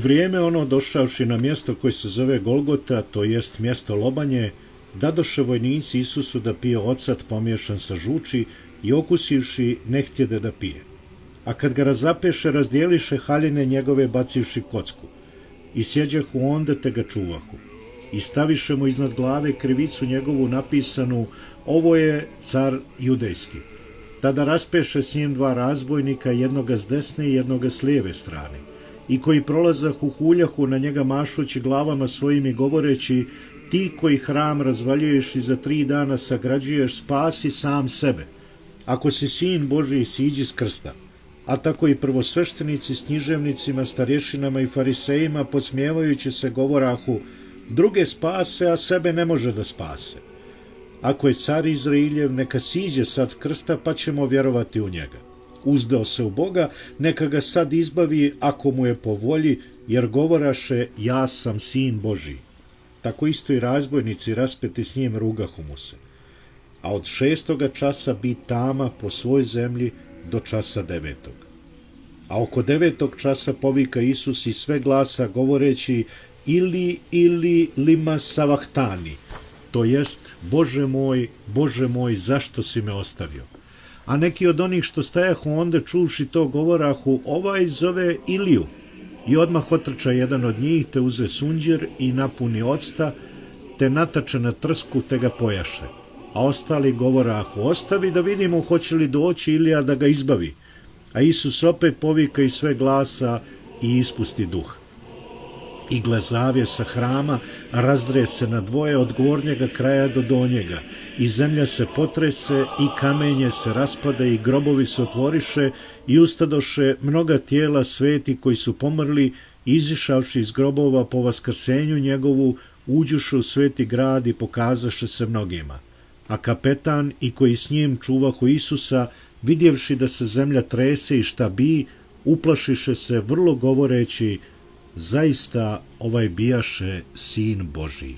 vrijeme ono došavši na mjesto koje se zove Golgota, to jest mjesto lobanje, dadoše vojnici Isusu da pije ocat pomiješan sa žuči i okusivši ne htjede da pije. A kad ga razapeše, razdijeliše haljine njegove bacivši kocku. I sjeđahu onda te ga čuvahu. I staviše mu iznad glave krivicu njegovu napisanu: ovo je car judejski. Tada raspeše s njim dva razbojnika, jednoga s desne i jednoga s lijeve strane, i koji prolazahu huljahu na njega mašući glavama svojim i govoreći: ti koji hram razvaljuješ i za 3 dana sagrađuješ, spasi sam sebe. Ako si sin Božiji, siđi s krsta. A tako i prvosveštenici s književnicima, starješinama i farisejima, podsmijevajući se, govorahu: druge spase, a sebe ne može da spase. Ako je car Izrailjev, neka siđe sad s krsta, pa ćemo vjerovati u njega. Uzdao se u Boga, neka ga sad izbavi ako mu je po volji, jer govoraše: ja sam sin Božiji. Tako isto i razbojnici raspeti s njim rugahu mu se. A od 6. časa bi tama po svoj zemlji do časa 9. A oko 9. časa povika Isus i sve glasa govoreći: ili lima savahtani, to jest Bože moj, zašto si me ostavio? A neki od onih što stajahu onda čuvši to govorahu: ovaj zove Iliju. I odmah otrča jedan od njih, te uze sunđer i napuni octa, te natače na trsku, te ga pojaše. A ostali govorahu: ostavi da vidimo hoće li doći Ilija da ga izbavi. A Isus opet povika i sve glasa i ispusti duh. I gle, zavjesa hrama razdre se na dvoje od gornjega kraja do donjega, i zemlja se potrese, i kamenje se raspada, i grobovi se otvoriše, i ustadoše mnoga tijela sveti koji su pomrli, izišavši iz grobova po vaskrsenju njegovu, uđuše u sveti grad i pokazaše se mnogima. A kapetan i koji s njim čuvahu Isusa, vidjevši da se zemlja trese i šta bi, uplašiše se vrlo govoreći: zaista ovaj bijaše sin Božiji.